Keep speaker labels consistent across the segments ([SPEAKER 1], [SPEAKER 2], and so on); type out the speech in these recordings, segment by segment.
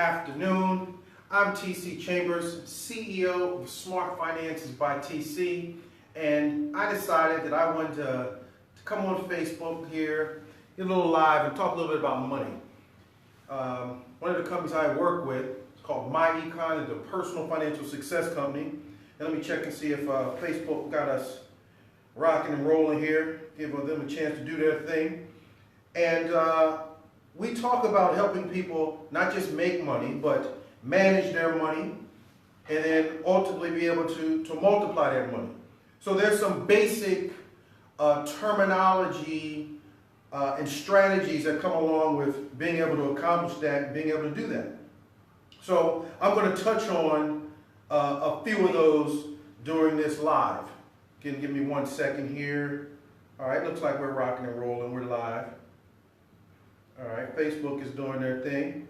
[SPEAKER 1] afternoon. I'm TC Chambers, CEO of Smart Finances by TC, and I decided that I wanted to come on Facebook here, get a little live, and talk a little bit about money. One of the companies I work with is called MyEcon, it's a personal financial success company. And let me check and see if Facebook got us rocking and rolling here, give them a chance to do their thing. And we talk about helping people not just make money, but manage their money and then ultimately be able to multiply that money. So there's some basic terminology and strategies that come along with being able to accomplish that and being able to do that. So I'm going to touch on a few of those during this live. Give me 1 second here. All right, looks like we're rocking and rolling. We're live. All right, Facebook is doing their thing.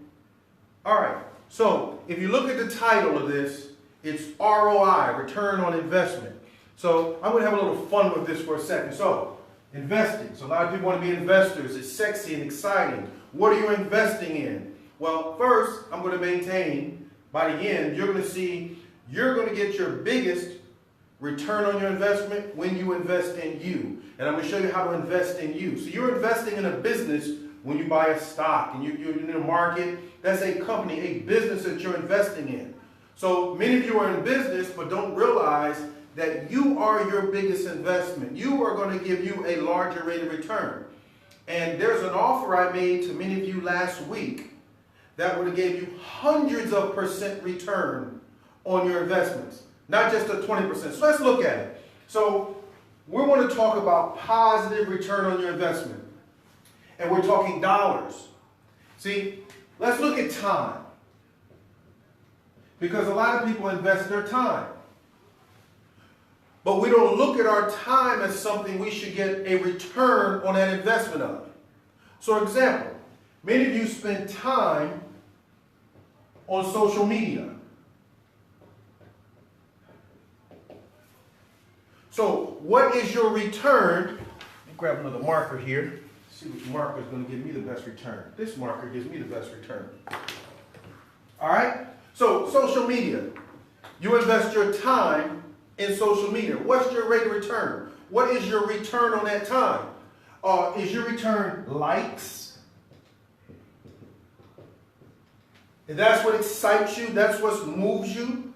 [SPEAKER 1] All right, so if you look at the title of this, it's ROI, return on investment. So I'm going to have a little fun with this for a second. So investing. So a lot of people want to be investors. It's sexy and exciting. What are you investing in? Well, first, I'm going to maintain by the end, you're going to get your biggest return on your investment when you invest in you. And I'm going to show you how to invest in you. So you're investing in a business when you buy a stock and you're in the market. That's a company, a business that you're investing in. So many of you are in business but don't realize that you are your biggest investment. You are going to give you a larger rate of return. And there's an offer I made to many of you last week that would have gave you hundreds of % return on your investments, not just a 20%. So let's look at it. So we want to talk about positive return on your investment. And we're talking dollars. See, let's look at time. Because a lot of people invest their time. But we don't look at our time as something we should get a return on that investment of. So example, many of you spend time on social media. So what is your return? Let me grab another marker here. See which marker is going to give me the best return. This marker gives me the best return. All right? So social media. You invest your time in social media. What's your rate of return? What is your return on that time? Is your return likes? If that's what excites you, that's what moves you.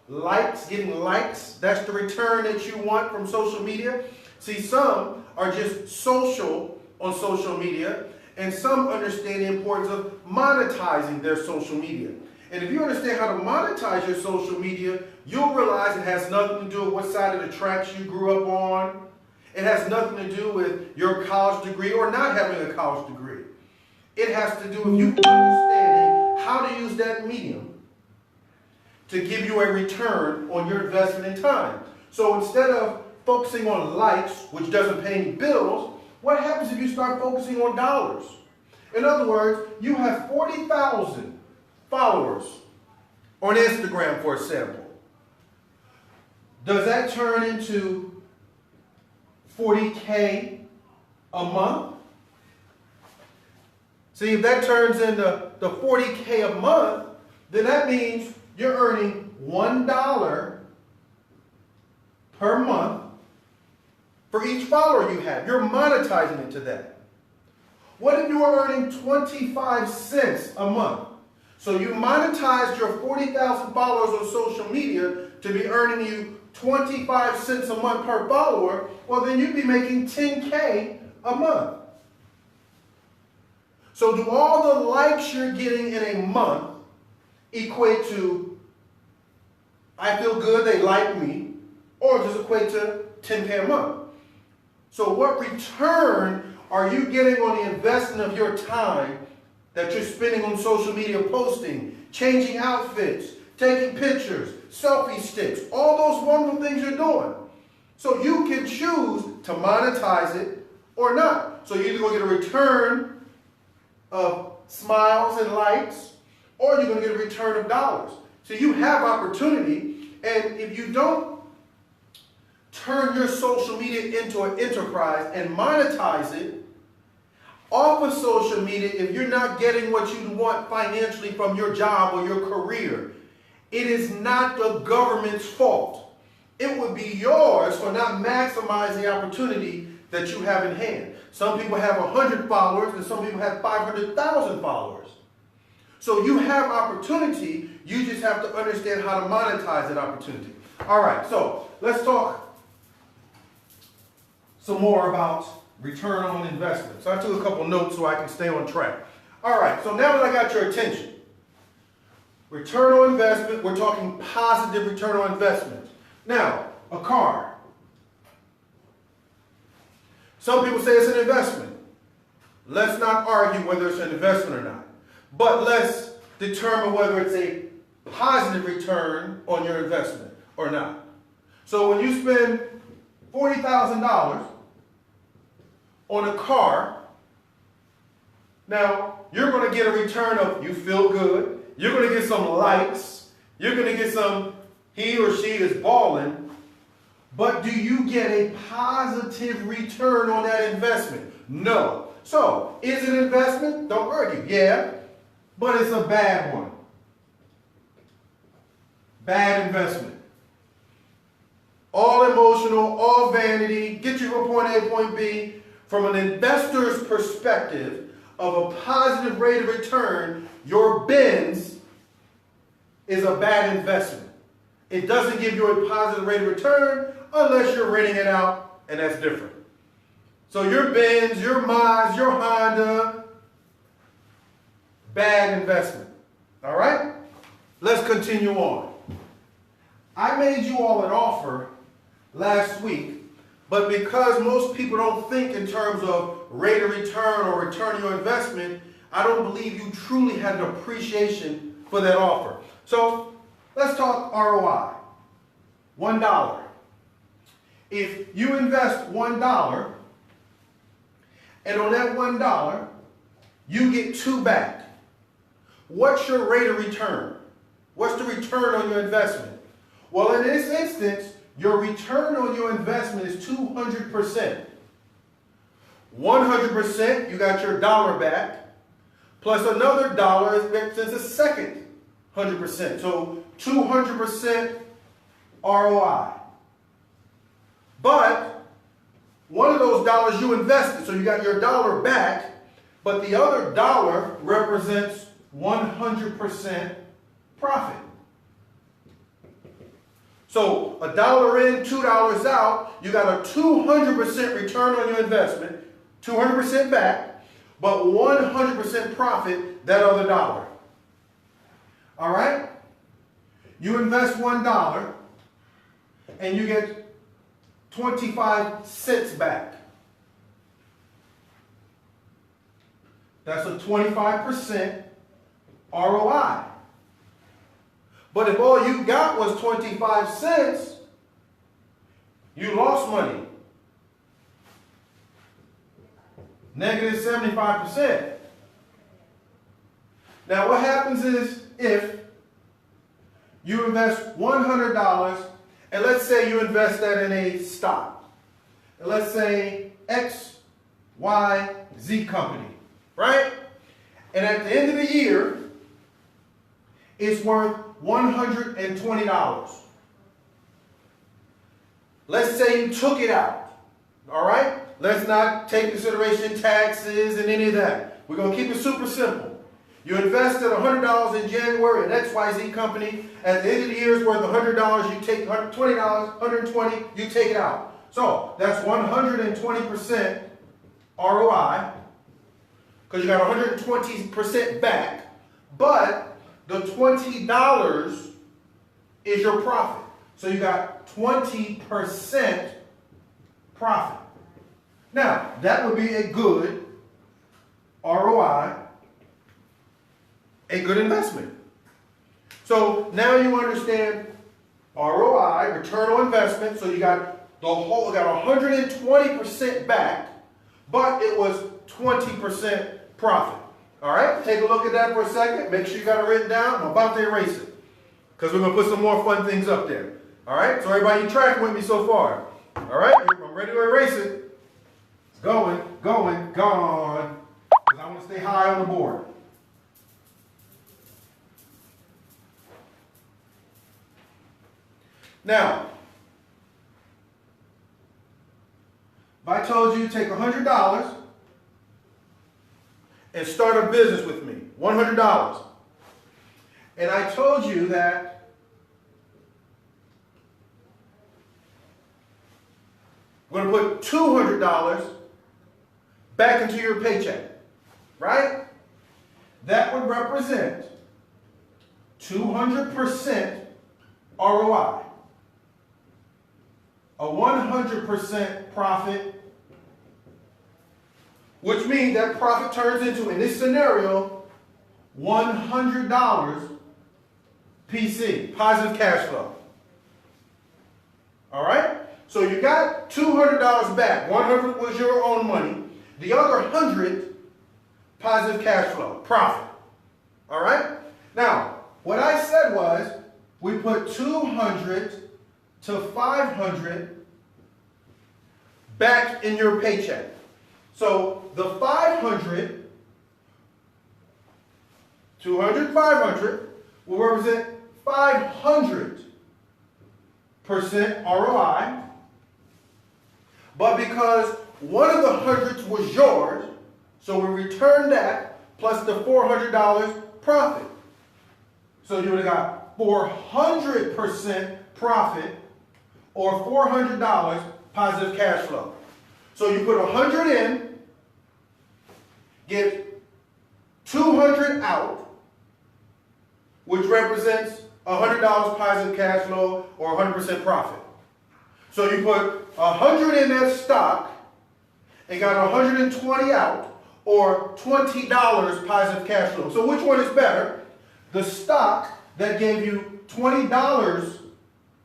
[SPEAKER 1] Likes, getting likes, that's the return that you want from social media. See, some are just social on social media, and some understand the importance of monetizing their social media. And if you understand how to monetize your social media, you'll realize it has nothing to do with what side of the tracks you grew up on. It has nothing to do with your college degree or not having a college degree. It has to do with you understanding how to use that medium to give you a return on your investment in time. So instead of focusing on likes, which doesn't pay any bills, what happens if you start focusing on dollars? In other words, you have 40,000 followers on Instagram, for example. Does that turn into 40K a month? See, if that turns into the 40K a month, then that means you're earning $1 per month for each follower you have. You're monetizing it to that. What if you are earning 25 cents a month? So you monetized your 40,000 followers on social media to be earning you 25 cents a month per follower. Well, then you'd be making 10K a month. So do all the likes you're getting in a month equate to, I feel good, they like me, or does it equate to 10K a month? So what return are you getting on the investment of your time that you're spending on social media posting, changing outfits, taking pictures, selfie sticks, all those wonderful things you're doing? So you can choose to monetize it or not. So you're either going to get a return of smiles and likes, or you're going to get a return of dollars. So you have opportunity, and if you don't turn your social media into an enterprise and monetize it, off of social media if you're not getting what you want financially from your job or your career. It is not the government's fault. It would be yours for not maximizing the opportunity that you have in hand. Some people have 100 followers and some people have 500,000 followers. So you have opportunity, you just have to understand how to monetize that opportunity. All right, so let's talk some more about return on investment. So I took a couple notes so I can stay on track. All right, so now that I got your attention, return on investment, we're talking positive return on investment. Now, a car. Some people say it's an investment. Let's not argue whether it's an investment or not. But let's determine whether it's a positive return on your investment or not. So when you spend $40,000 on a car, now you're going to get a return of you feel good, you're going to get some likes, you're going to get some he or she is balling, but do you get a positive return on that investment? No. So, is it an investment? Don't argue. Yeah, but it's a bad one. Bad investment. All emotional, all vanity, get you from point A to point B. From an investor's perspective of a positive rate of return, your Benz is a bad investment. It doesn't give you a positive rate of return unless you're renting it out, and that's different. So your Benz, your Maz, your Honda, bad investment. All right? Let's continue on. I made you all an offer last week, but because most people don't think in terms of rate of return or return on your investment, I don't believe you truly had an appreciation for that offer. So let's talk ROI. $1. If you invest $1, and on that $1, you get $2 back. What's your rate of return? What's the return on your investment? Well, in this instance, your return on your investment is 200%. 100%, you got your dollar back, plus another dollar represents a second 100%. So 200% ROI. But one of those dollars you invested, so you got your dollar back, but the other dollar represents 100% profit. So $1 in, $2 out, you got a 200% return on your investment, 200% back, but 100% profit that other dollar. All right? You invest $1 and you get 25 cents back. That's a 25% ROI. But if all you got was 25 cents, you lost money. Negative 75%. Now what happens is if you invest $100, and let's say you invest that in a stock. And let's say X, Y, Z company, right? And at the end of the year, it's worth $120. Let's say you took it out, all right? Let's not take into consideration taxes and any of that. We're going to keep it super simple. You invested $100 in January in XYZ company. At the end of the year, it's worth $100. You take $20, $120, you take it out. So that's 120% ROI because you got 120% back. But the $20 is your profit. So you got 20% profit. Now, that would be a good ROI, a good investment. So now you understand ROI, return on investment. So you got the whole, got 120% back, but it was 20% profit. All right, take a look at that for a second. Make sure you got it written down. I'm about to erase it because we're going to put some more fun things up there. All right, so everybody, you tracking with me so far? All right, I'm ready to erase it. It's going, gone. want to stay high on the board. Now, if I told you take $100 and start a business with me, $100, and I told you that we're going to put $200 back into your paycheck, right? That would represent 200% ROI. A 100% profit, which means that profit turns into, in this scenario, $100 PC, positive cash flow. All right? So you got $200 back. 100 was your own money. The other 100, positive cash flow, profit. All right? Now, what I said was we put 200 to 500 back in your paycheck. So the 500, 200, 500 will represent 500% ROI. But because one of the hundreds was yours, so we returned that plus the $400 profit. So you would have got 400% profit or $400 positive cash flow. So you put 100 in, get 200 out, which represents $100 positive cash flow or 100% profit. So you put 100 in that stock and got 120 out, or $20 positive cash flow. So which one is better? The stock that gave you $20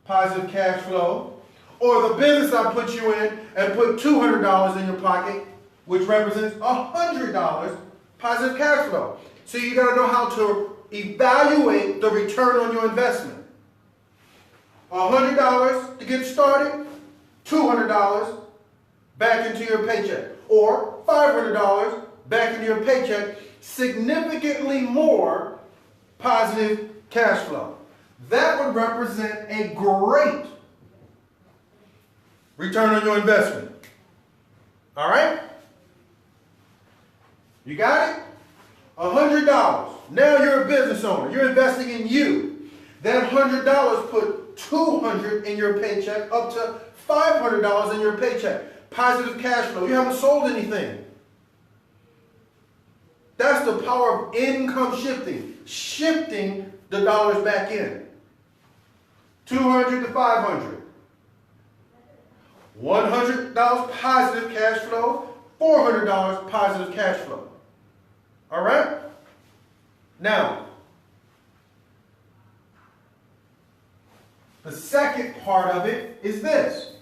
[SPEAKER 1] positive cash flow, or the business I put you in and put $200 in your pocket, which represents $100 positive cash flow. So you got to know how to evaluate the return on your investment. $100 to get started, $200 back into your paycheck, or $500 back into your paycheck, significantly more positive cash flow. That would represent a great return on your investment. All right? You got it? $100. Now you're a business owner. You're investing in you. That $100 put $200 in your paycheck, up to $500 in your paycheck. Positive cash flow. You haven't sold anything. That's the power of income shifting. Shifting the dollars back in. 200 to 500. $100 positive cash flow, $400 positive cash flow. All right? Now, the second part of it is this.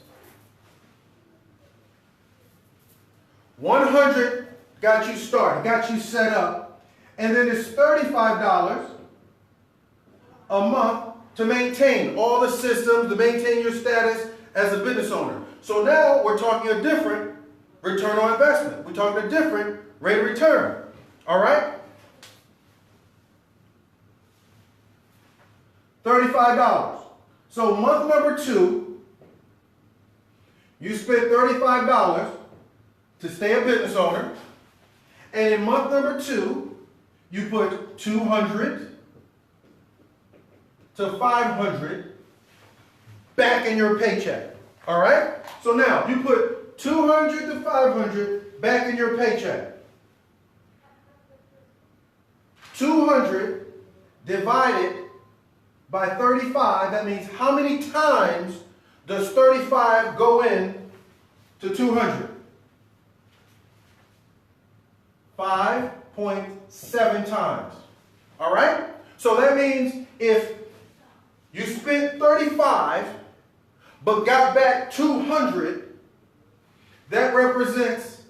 [SPEAKER 1] 100 got you started, got you set up, and then it's $35 a month to maintain all the systems, to maintain your status as a business owner. So now we're talking a different return on investment. We're talking a different rate of return. All right? $35. So month number 2, you spent $35 to stay a business owner. And in month number 2, you put 200 to 500 back in your paycheck. All right? So now you put 200 to 500 back in your paycheck. 200 divided by 35, that means how many times does 35 go in to 200? 5.7 times. All right? So that means if you spent 35 but got back 200, that represents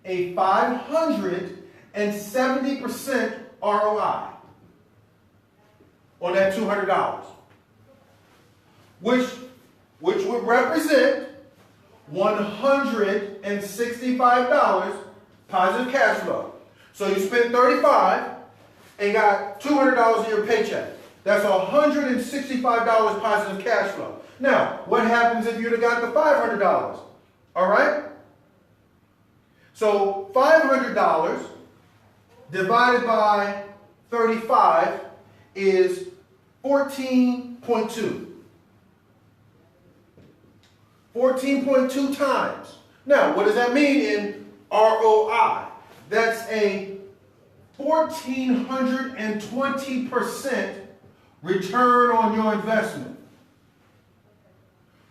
[SPEAKER 1] a 570% ROI on that $200, which would represent $165 positive cash flow. So you spent 35 and got $200 in your paycheck. That's $165 positive cash flow. Now, what happens if you'd have got the $500? All right? So $500 divided by 35 is 14.2. 14.2 times. Now, what does that mean in ROI? That's a 1,420% return on your investment,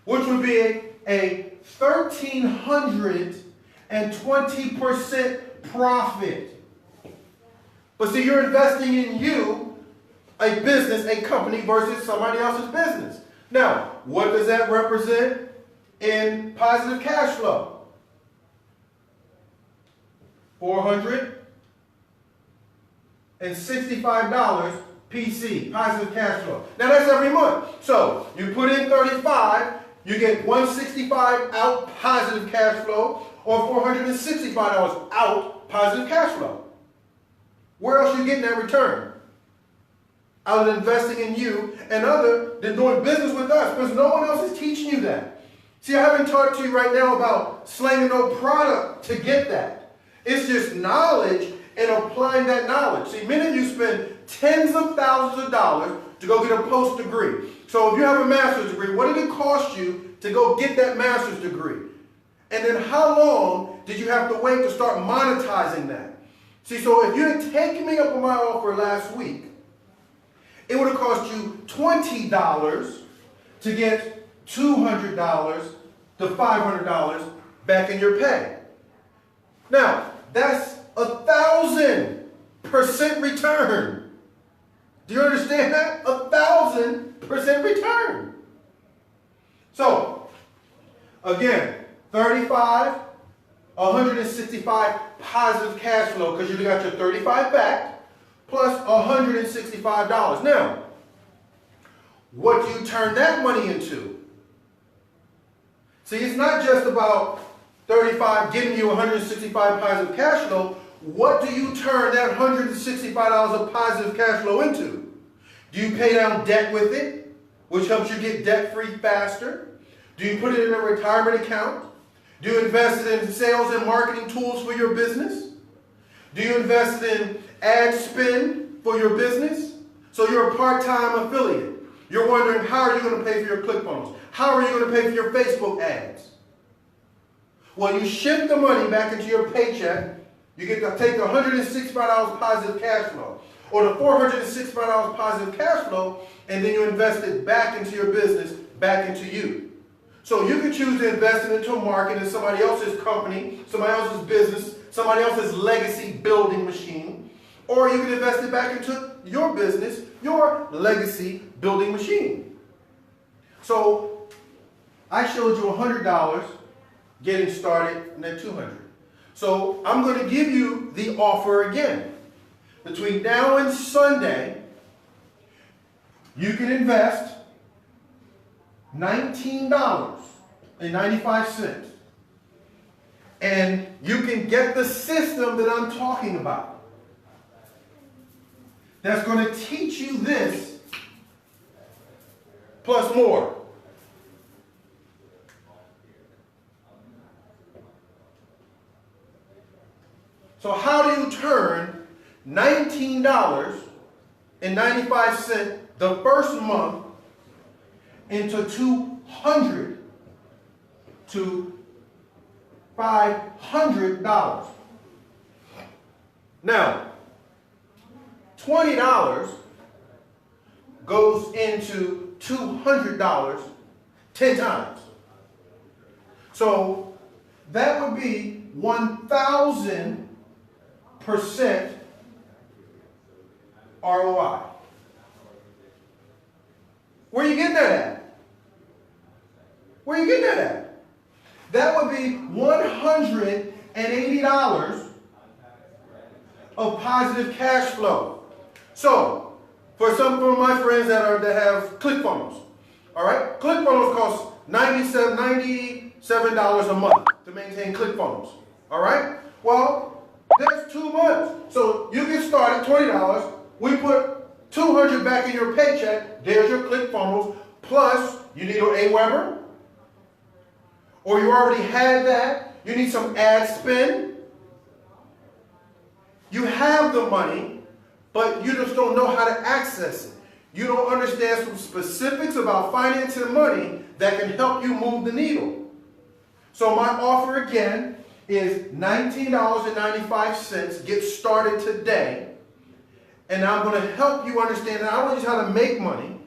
[SPEAKER 1] which would be a 1,320% profit. But see, you're investing in you, a business, a company, versus somebody else's business. Now, what does that represent in positive cash flow? $465 PC, positive cash flow. Now that's every month. So you put in 35, you get 165 out positive cash flow, or $465 out positive cash flow. Where else are you getting that return? Out of investing in you and other than doing business with us, because no one else is teaching you that. See, I haven't talked to you right now about slanging no product to get that. It's just knowledge and applying that knowledge. See, many of you spend tens of thousands of dollars to go get a post degree. So if you have a master's degree, what did it cost you to go get that master's degree? And then how long did you have to wait to start monetizing that? See, so if you had taken me up on my offer last week, it would have cost you $20 to get $200 to $500 back in your pay. Now, that's 1,000% return. Do you understand that? 1,000% return. So, again, 35, 165 positive cash flow because you got your 35 back plus $165. Now, what do you turn that money into? See, it's not just about 35 giving you 165 positive cash flow. What do you turn that $165 of positive cash flow into? Do you pay down debt with it, which helps you get debt-free faster? Do you put it in a retirement account? Do you invest it in sales and marketing tools for your business? Do you invest in ad spend for your business? So you're a part-time affiliate. You're wondering, how are you going to pay for your ClickFunnels? How are you going to pay for your Facebook ads? Well, you shift the money back into your paycheck. You get to take the $165 positive cash flow or the $465 positive cash flow, and then you invest it back into your business, back into you. So you can choose to invest it into a market in somebody else's company, somebody else's business, somebody else's legacy building machine, or you can invest it back into your business, your legacy building machine. So I showed you $100 getting started and then $200. So I'm going to give you the offer again. Between now and Sunday, you can invest $19.95. And you can get the system that I'm talking about. That's going to teach you this plus more. So how do you turn $19.95 the first month into $200 to $500? Now, $20 goes into $200 10 times. So that would be 1,000% ROI. Where are you getting that at? Where are you getting that at? That would be $180 of positive cash flow. So, for some of my friends that have ClickFunnels, all right, ClickFunnels costs $97 a month to maintain ClickFunnels, all right. Well, That's 2 months. So you get started, $20. We put $200 back in your paycheck. There's your ClickFunnels. Plus, you need an Aweber, or you already had that. You need some ad spend. You have the money, but you just don't know how to access it. You don't understand some specifics about finance and money that can help you move the needle. So my offer again is $19.95. Get started today. And I'm going to help you understand not only just how to make money,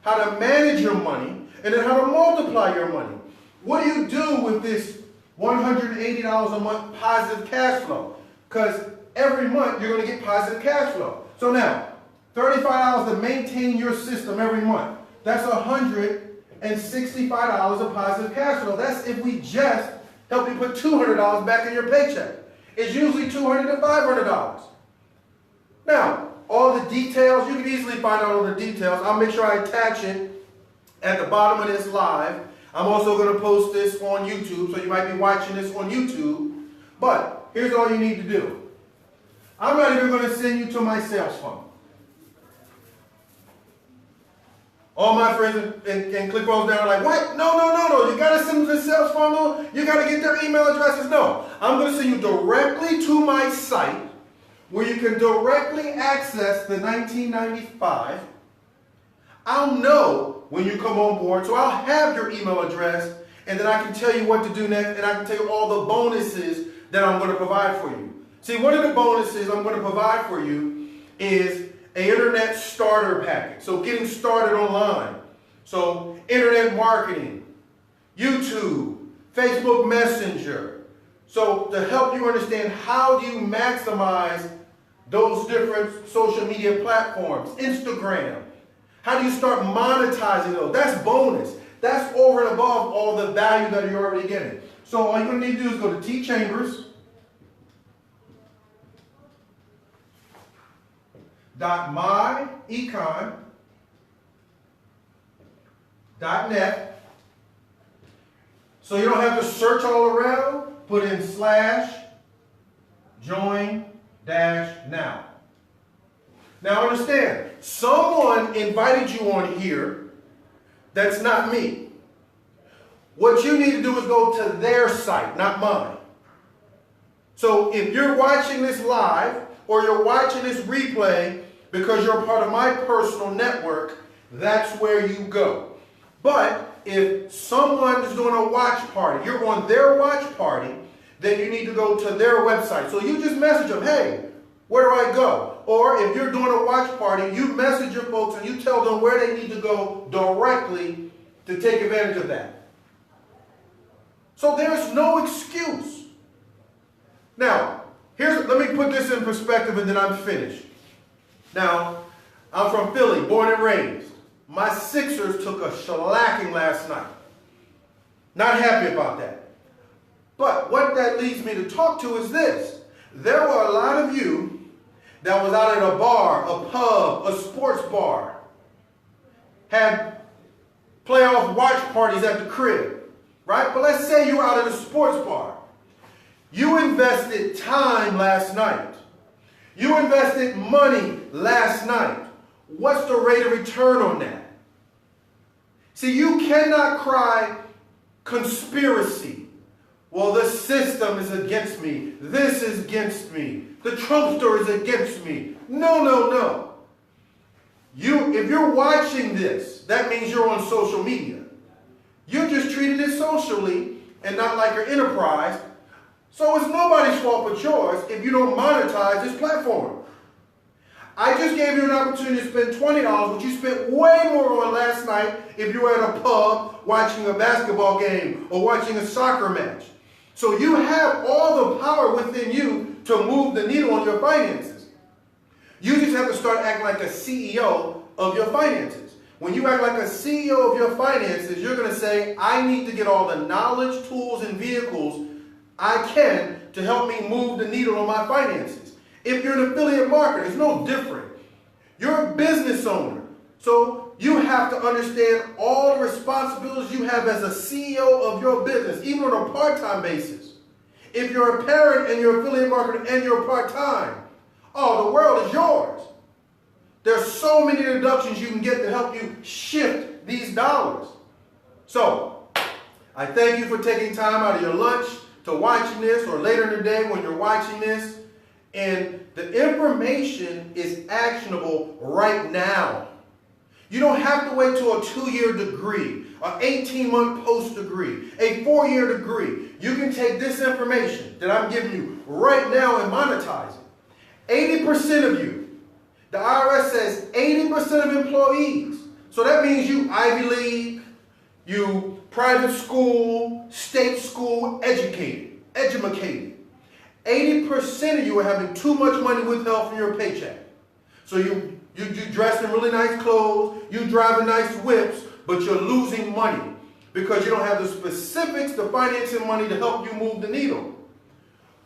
[SPEAKER 1] how to manage your money, and then how to multiply your money. What do you do with this $180 a month positive cash flow? Because every month you're going to get positive cash flow. So now, $35 to maintain your system every month. That's $165 of positive cash flow. That's if we just help you put $200 back in your paycheck. It's usually $200 to $500. Now, all the details, you can easily find out all the details. I'll make sure I attach it at the bottom of this live. I'm also going to post this on YouTube, so you might be watching this on YouTube. But here's all you need to do. I'm not even going to send you to my sales funnel. All my friends and ClickFunnels down are like, what? No. You got to send them to the sales funnel. You got to get their email addresses. No. I'm going to send you directly to my site where you can directly access the $19.95. I'll know when you come on board, so I'll have your email address, and then I can tell you what to do next, and I can tell you all the bonuses that I'm going to provide for you. See, one of the bonuses I'm going to provide for you is an internet starter package. So getting started online. So internet marketing, YouTube, Facebook Messenger. So to help you understand how do you maximize those different social media platforms, Instagram. How do you start monetizing those? That's bonus. That's over and above all the value that you're already getting. So all you're going to need to do is go to tchambers.myecon.net. So you don't have to search all around. Put in /join-now. Now understand, someone invited you on here that's not me. What you need to do is go to their site, not mine. So if you're watching this live or you're watching this replay because you're a part of my personal network, that's where you go. But if someone is doing a watch party, you're on their watch party, then you need to go to their website. So you just message them, hey, where do I go? Or if you're doing a watch party, you message your folks and you tell them where they need to go directly to take advantage of that. So there's no excuse. Now, let me put this in perspective and then I'm finished. Now, I'm from Philly, born and raised. My Sixers took a shellacking last night. Not happy about that. But what that leads me to talk to is this. There were a lot of you that was out at a bar, a pub, a sports bar, had playoff watch parties at the crib, right? But let's say you were out at a sports bar. You invested time last night. You invested money last night. What's the rate of return on that? See, you cannot cry conspiracy. Well, the system is against me. This is against me. The Trumpster is against me. No. If you're watching this, that means you're on social media. You just treated it socially and not like your enterprise. So it's nobody's fault but yours if you don't monetize this platform. I just gave you an opportunity to spend $20, which you spent way more on last night if you were at a pub watching a basketball game or watching a soccer match. So you have all the power within you to move the needle on your finances. You just have to start acting like a CEO of your finances. When you act like a CEO of your finances, you're going to say, I need to get all the knowledge, tools, and vehicles I can to help me move the needle on my finances. If you're an affiliate marketer, it's no different. You're a business owner. So you have to understand all the responsibilities you have as a CEO of your business, even on a part-time basis. If you're a parent and you're affiliate marketer and you're part-time, oh, the world is yours. There's so many deductions you can get to help you shift these dollars. So, I thank you for taking time out of your lunch to watching this, or later in the day when you're watching this. And the information is actionable right now. You don't have to wait till a 2-year degree, an 18-month post degree, a 4-year degree. You can take this information that I'm giving you right now and monetize it. 80% of you, the IRS says 80% of employees. So that means you Ivy League, you private school, state school, educated. 80% of you are having too much money withheld from your paycheck. So you dress in really nice clothes, you driving nice whips, but you're losing money because you don't have the specifics, the financing money to help you move the needle.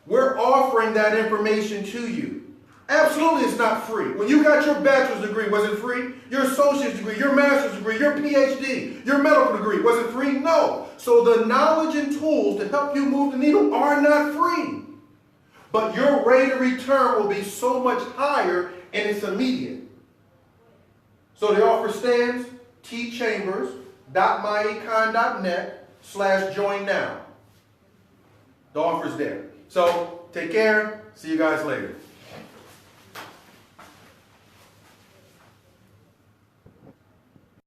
[SPEAKER 1] We're offering that information to you. Absolutely, it's not free. When you got your bachelor's degree, was it free? Your associate's degree, your master's degree, your PhD, your medical degree, was it free? No. So the knowledge and tools to help you move the needle are not free. But your rate of return will be so much higher, and it's immediate. So the offer stands, tchambers.myecon.net/join now. The offer's there. So take care. See you guys later.